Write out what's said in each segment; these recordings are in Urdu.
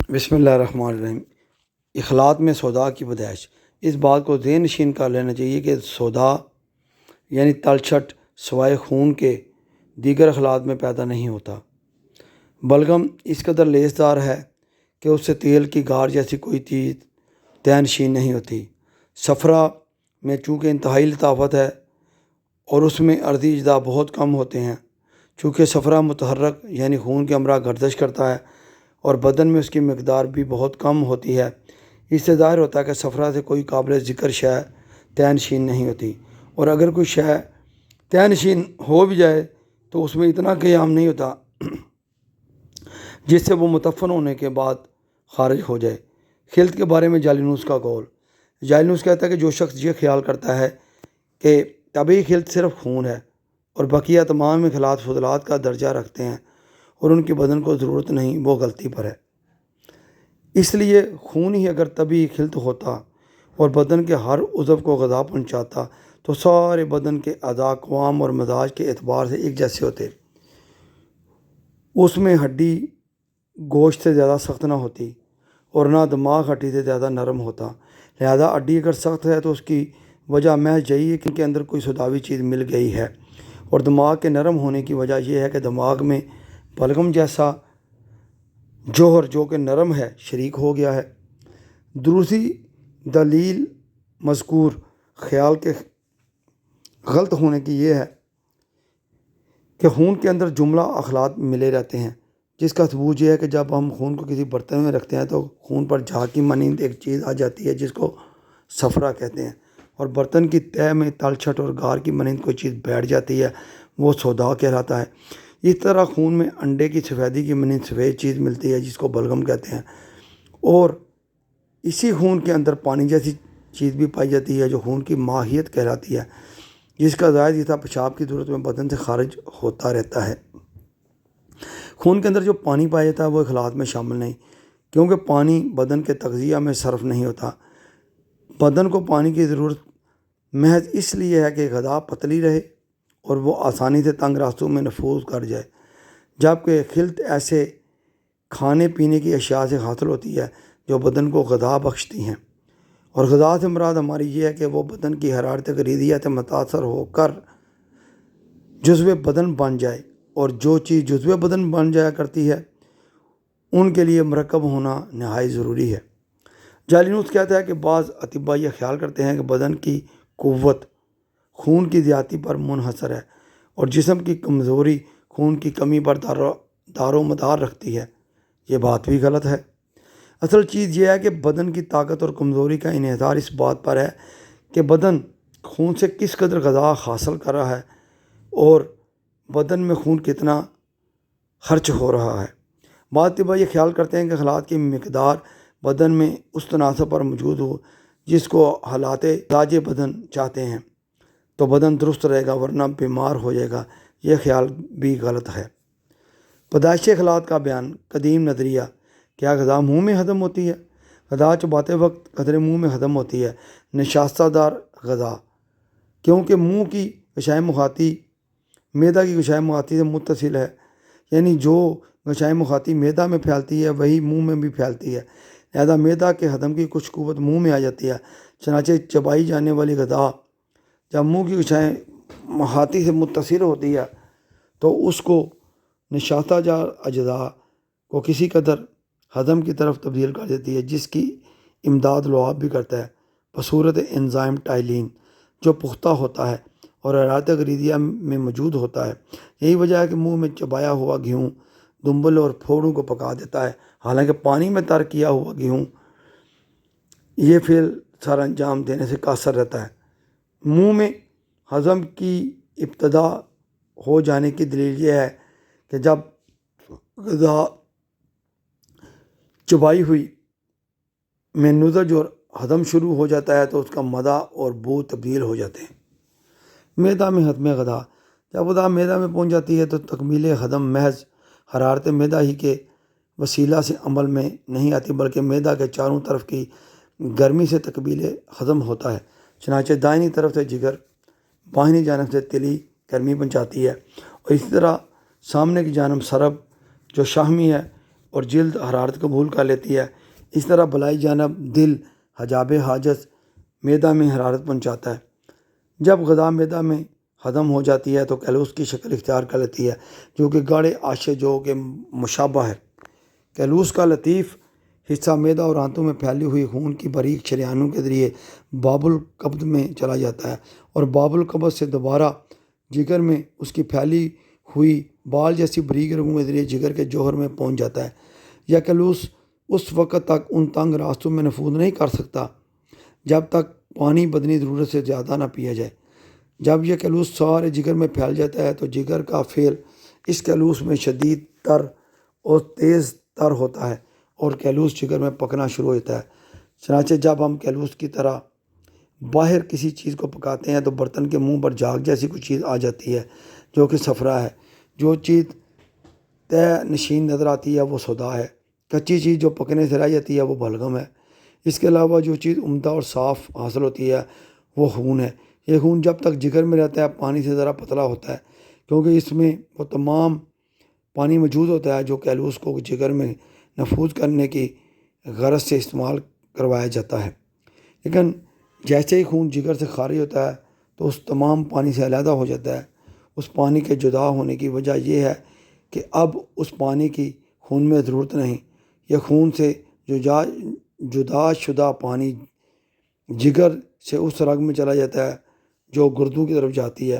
بسم اللہ الرحمن الرحیم۔ اخلاط میں سودا کی پیدائش۔ اس بات کو ذہن نشین کر لینا چاہیے کہ سودا یعنی تلچھٹ سوائے خون کے دیگر اخلاط میں پیدا نہیں ہوتا، بلغم اس قدر لیسدار ہے کہ اس سے تیل کی گار جیسی کوئی چیز طے نشین نہیں ہوتی۔ صفرا میں چونکہ انتہائی لطافت ہے اور اس میں عرضی اجزاء بہت کم ہوتے ہیں، چونکہ صفرا متحرک یعنی خون کے ہمراہ گردش کرتا ہے اور بدن میں اس کی مقدار بھی بہت کم ہوتی ہے، اس سے ظاہر ہوتا ہے کہ صفرا سے کوئی قابل ذکر شے طے نشین نہیں ہوتی، اور اگر کوئی شے طے نشین ہو بھی جائے تو اس میں اتنا قیام نہیں ہوتا جس سے وہ متفن ہونے کے بعد خارج ہو جائے۔ خلط کے بارے میں جالینوس کا قول۔ جالینوس کہتا ہے کہ جو شخص یہ خیال کرتا ہے کہ طبعی خلط صرف خون ہے اور بقیہ تمام اخلاط فضلات کا درجہ رکھتے ہیں اور ان کی بدن کو ضرورت نہیں، وہ غلطی پر ہے۔ اس لیے خون ہی اگر طبعی خلط ہوتا اور بدن کے ہر عضو کو غذا پہنچاتا تو سارے بدن کے اعضاء قوام اور مزاج کے اعتبار سے ایک جیسے ہوتے، اس میں ہڈی گوشت سے زیادہ سخت نہ ہوتی اور نہ دماغ ہڈی سے زیادہ نرم ہوتا، لہذا ہڈی اگر سخت ہے تو اس کی وجہ محض یہی ہے کہ ان کے اندر کوئی سوداوی چیز مل گئی ہے، اور دماغ کے نرم ہونے کی وجہ یہ ہے کہ دماغ میں بلغم جیسا جوہر جو کہ نرم ہے شریک ہو گیا ہے۔ دوسری دلیل مذکور خیال کے غلط ہونے کی یہ ہے کہ خون کے اندر جملہ اخلاط ملے رہتے ہیں، جس کا ثبوت یہ ہے کہ جب ہم خون کو کسی برتن میں رکھتے ہیں تو خون پر جھاگ کی مانند ایک چیز آ جاتی ہے جس کو صفرا کہتے ہیں، اور برتن کی تہہ میں تلچھٹ اور گار کی مانند کوئی چیز بیٹھ جاتی ہے، وہ سودا کہلاتا ہے۔ اس طرح خون میں انڈے کی سفیدی کی مانند سفید چیز ملتی ہے جس کو بلغم کہتے ہیں، اور اسی خون کے اندر پانی جیسی چیز بھی پائی جاتی ہے جو خون کی ماہیت کہلاتی ہے، جس کا زائد حصہ پیشاب کی صورت میں بدن سے خارج ہوتا رہتا ہے۔ خون کے اندر جو پانی پایا جاتا ہے وہ اخلاط میں شامل نہیں، کیونکہ پانی بدن کے تغذیہ میں صرف نہیں ہوتا۔ بدن کو پانی کی ضرورت محض اس لیے ہے کہ غذا پتلی رہے اور وہ آسانی سے تنگ راستوں میں نفوذ کر جائے، جبکہ خلط ایسے کھانے پینے کی اشیاء سے حاصل ہوتی ہے جو بدن کو غذا بخشتی ہیں، اور غذا سے مراد ہماری یہ ہے کہ وہ بدن کی حرارت غریزیہ سے متاثر ہو کر جزو بدن بن جائے، اور جو چیز جزو بدن بن جایا کرتی ہے ان کے لیے مرکب ہونا نہایت ضروری ہے۔ جالینوس کہتا ہے کہ بعض اطباء یہ خیال کرتے ہیں کہ بدن کی قوت خون کی زیادتی پر منحصر ہے اور جسم کی کمزوری خون کی کمی پر دار و مدار رکھتی ہے، یہ بات بھی غلط ہے۔ اصل چیز یہ ہے کہ بدن کی طاقت اور کمزوری کا انحصار اس بات پر ہے کہ بدن خون سے کس قدر غذا حاصل کر رہا ہے اور بدن میں خون کتنا خرچ ہو رہا ہے۔ بعض اطباء یہ خیال کرتے ہیں کہ اخلاط کی مقدار بدن میں اس تناسب پر موجود ہو جس کو حالات مزاج بدن چاہتے ہیں تو بدن درست رہے گا، ورنہ بیمار ہو جائے گا، یہ خیال بھی غلط ہے۔ پیدائش اخلاط کا بیان۔ قدیم نظریہ۔ کیا غذا منہ میں ہضم ہوتی ہے؟ غذا چباتے وقت قدرے منہ میں ہضم ہوتی ہے، نشاستہ دار غذا، کیونکہ منہ کی غشائے مخاطی معدہ کی غشائے مخاطی سے متصل ہے، یعنی جو غشائے مخاطی معدہ میں پھیلتی ہے وہی منہ میں بھی پھیلتی ہے، لہذا معدہ کے ہضم کی کچھ قوت منہ میں آ جاتی ہے، چنانچہ چبائی جانے والی غذا جب منہ کی غشائے مخاطی سے متصل ہوتی ہے تو اس کو نشاستہ جار اجزاء کو کسی قدر ہضم کی طرف تبدیل کر دیتی ہے، جس کی امداد لعاب بھی کرتا ہے بصورت انزائم ٹائلین، جو پختہ ہوتا ہے اور حرارت غریزیہ میں موجود ہوتا ہے۔ یہی وجہ ہے کہ منہ میں چبایا ہوا گیہوں دنبل اور پھوڑوں کو پکا دیتا ہے، حالانکہ پانی میں تر کیا ہوا گیہوں یہ فعل سر انجام دینے سے قاصر رہتا ہے۔ منہ میں ہضم کی ابتدا ہو جانے کی دلیل یہ ہے کہ جب غذا چبائی ہوئی میں نضج اور ہضم شروع ہو جاتا ہے تو اس کا مزہ اور بو تبدیل ہو جاتے ہیں۔ معدہ میں ہضم غذا۔ جب غذا معدہ میں پہنچ جاتی ہے تو تکمیل ہضم محض حرارت معدہ ہی کے وسیلہ سے عمل میں نہیں آتی، بلکہ معدہ کے چاروں طرف کی گرمی سے تکمیل ہضم ہوتا ہے، چنانچہ دائنی طرف سے جگر، بائیں جانب سے تلی گرمی پہنچاتی ہے، اور اسی طرح سامنے کی جانب سرب جو شاہمی ہے اور جلد حرارت قبول کر لیتی ہے۔ اس طرح بلائی جانب دل حجاب حاجز معدہ میں حرارت پہنچاتا ہے۔ جب غذا معدہ میں ہضم ہو جاتی ہے تو کیلوس کی شکل اختیار کر لیتی ہے، جو کہ گاڑھے آشے جو کہ مشابہ ہے۔ کیلوس کا لطیف حصہ معدہ اور آنتوں میں پھیلی ہوئی خون کی باریک شریانوں کے ذریعے باب القبض میں چلا جاتا ہے اور باب القبض سے دوبارہ جگر میں اس کی پھیلی ہوئی بال جیسی باریک رگوں کے ذریعے جگر کے جوہر میں پہنچ جاتا ہے۔ یہ کیلوس اس وقت تک ان تنگ راستوں میں نفوذ نہیں کر سکتا جب تک پانی بدنی ضرورت سے زیادہ نہ پیا جائے۔ جب یہ کیلوس سارے جگر میں پھیل جاتا ہے تو جگر کا فعل اس کیلوس میں شدید تر اور تیز تر ہوتا ہے اور کیلوس جگر میں پکنا شروع ہوتا ہے۔ چنانچہ جب ہم کیلوس کی طرح باہر کسی چیز کو پکاتے ہیں تو برتن کے منہ پر جھاگ جیسی کوئی چیز آ جاتی ہے جو کہ صفرا ہے۔ جو چیز طے نشین نظر آتی ہے وہ سودا ہے۔ کچی چیز جو پکنے سے رہ جاتی ہے وہ بلغم ہے۔ اس کے علاوہ جو چیز عمدہ اور صاف حاصل ہوتی ہے وہ خون ہے۔ یہ خون جب تک جگر میں رہتا ہے پانی سے ذرا پتلا ہوتا ہے، کیونکہ اس میں وہ تمام پانی موجود ہوتا ہے جو کیلوس کو جگر میں نفوذ کرنے کی غرض سے استعمال کروایا جاتا ہے۔ لیکن جیسے ہی خون جگر سے خارج ہوتا ہے تو اس تمام پانی سے علیحدہ ہو جاتا ہے۔ اس پانی کے جدا ہونے کی وجہ یہ ہے کہ اب اس پانی کی خون میں ضرورت نہیں۔ یہ خون سے جدا شدہ پانی جگر سے اس رگ میں چلا جاتا ہے جو گردوں کی طرف جاتی ہے۔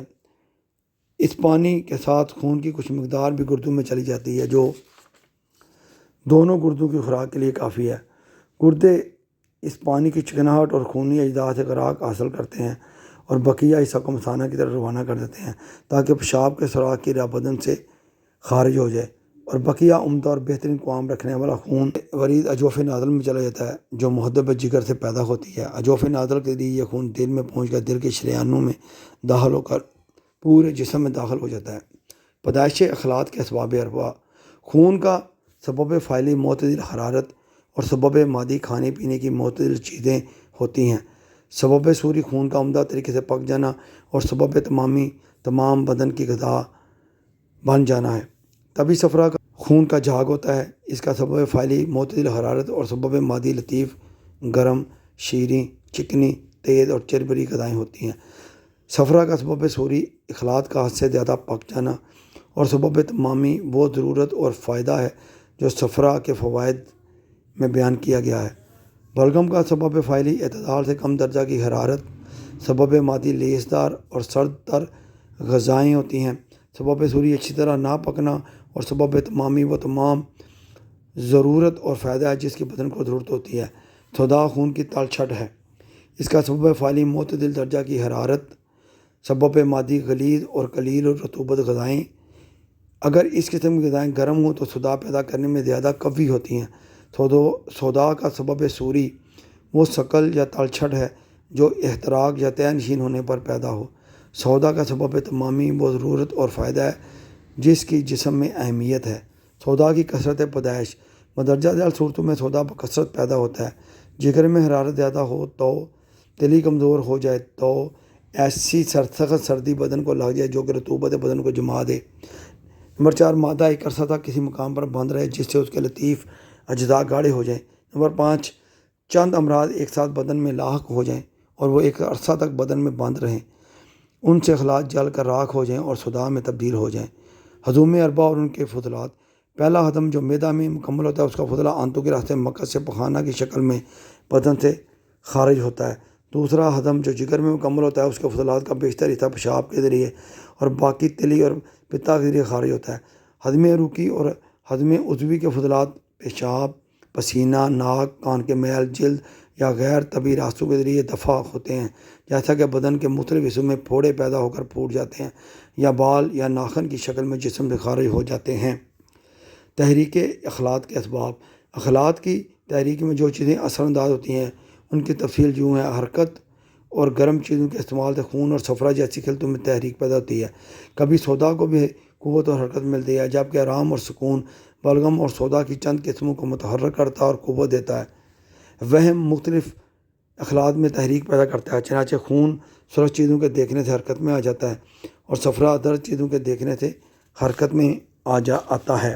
اس پانی کے ساتھ خون کی کچھ مقدار بھی گردوں میں چلی جاتی ہے جو دونوں گردوں کی خوراک کے لیے کافی ہے۔ گردے اس پانی کی چکناہٹ اور خونی اجزاء سے خوراک حاصل کرتے ہیں اور بقیہ حصہ کو مثانہ کی طرف روانہ کر دیتے ہیں تاکہ پیشاب کے سوراخ کی راہ بدن سے خارج ہو جائے، اور بقیہ عمدہ اور بہترین قوام رکھنے والا خون ورید اجوف نادل میں چلا جاتا ہے جو محدب جگر سے پیدا ہوتی ہے۔ اجوف نادل کے ذریعے یہ خون دل میں پہنچ کر دل کے شریانوں میں داخل ہو کر پورے جسم میں داخل ہو جاتا ہے۔ پیدائش اخلاط کے اسباب اربعہ: خون کا سبب فاعلی معتدل حرارت اور سبب مادی کھانے پینے کی معتدل چیزیں ہوتی ہیں۔ سبب سوری خون کا عمدہ طریقے سے پک جانا اور سبب تمام بدن کی غذا بن جانا ہے۔ تبھی صفرا کا خون کا جھاگ ہوتا ہے۔ اس کا سبب فاعلی معتدل حرارت اور سبب مادی لطیف، گرم، شیریں، چکنی، تیز اور چربری غذائیں ہوتی ہیں۔ صفرا کا سبب سوری اخلاط کا حد سے زیادہ پک جانا اور سبب تمامی وہ ضرورت اور فائدہ ہے جو صفرا کے فوائد میں بیان کیا گیا ہے۔ بلغم کا سبب فاعلی اعتدال سے کم درجہ کی حرارت، سبب مادی لیسدار اور سرد تر غذائیں ہوتی ہیں۔ سبب سوری اچھی طرح نہ پکنا اور سبب تمامی وہ تمام ضرورت اور فائدہ ہے جس کی بدن کو ضرورت ہوتی ہے۔ سودا خون کی تل چھٹ ہے۔ اس کا سبب فاعلی معتدل درجہ کی حرارت، سبب مادی غلیظ اور قلیل رطوبت غذائیں۔ اگر اس قسم کی غذائیں گرم ہوں تو سودا پیدا کرنے میں زیادہ قوی ہوتی ہیں۔ سودا کا سبب سوری وہ شکل یا تلچھٹ ہے جو احتراق یا طے نشین ہونے پر پیدا ہو۔ سودا کا سبب تمامی وہ ضرورت اور فائدہ ہے جس کی جسم میں اہمیت ہے۔ سودا کی کثرت پیدائش: مندرجہ ذیل صورتوں میں سودا بکثرت پیدا ہوتا ہے۔ جگر میں حرارت زیادہ ہو تو، تلی کمزور ہو جائے تو، ایسی سخت سردی بدن کو لگ جائے جو کہ رطوبت بدن کو جما دے۔ نمبر 4، مادہ ایک عرصہ تک کسی مقام پر بند رہے جس سے اس کے لطیف اجزاء گاڑھے ہو جائیں۔ نمبر 5، چند امراض ایک ساتھ بدن میں لاحق ہو جائیں اور وہ ایک عرصہ تک بدن میں بند رہیں، ان سے اخلاط جل کر راکھ ہو جائیں اور سودا میں تبدیل ہو جائیں۔ ہضوم اربعہ اور ان کے فضلات: پہلا ہضم جو معدہ میں مکمل ہوتا ہے اس کا فضلہ آنتوں کے راستے مقص سے پخانہ کی شکل میں بدن سے خارج ہوتا ہے۔ دوسرا ہضم جو جگر میں مکمل ہوتا ہے اس کے فضلات کا بیشتر حصہ پیشاب کے ذریعے اور باقی تلی اور پتا کے ذریعے خارج ہوتا ہے۔ ہضم عروقی اور ہضم عضوی کے فضلات پیشاب، پسینہ، ناک، کان کے میل، جلد یا غیر طبی راستوں کے ذریعے دفع ہوتے ہیں، جیسا کہ بدن کے مختلف حصوں میں پھوڑے پیدا ہو کر پھوٹ جاتے ہیں یا بال یا ناخن کی شکل میں جسم سے خارج ہو جاتے ہیں۔ تحریک اخلاط کے اسباب: اخلاط کی تحریک میں جو چیزیں اثر انداز ہوتی ہیں ان کی تفصیل یوں ہے: حرکت اور گرم چیزوں کے استعمال سے خون اور صفرا جیسی خلطوں میں تحریک پیدا ہوتی ہے۔ کبھی سودا کو بھی قوت اور حرکت ملتی ہے، جبکہ آرام اور سکون بلغم اور سودا کی چند قسموں کو متحرک کرتا اور قوت دیتا ہے۔ وہم مختلف اخلاط میں تحریک پیدا کرتا ہے، چنانچہ خون سرخ چیزوں کے دیکھنے سے حرکت میں آ جاتا ہے اور صفرا درد چیزوں کے دیکھنے سے حرکت میں آتا ہے۔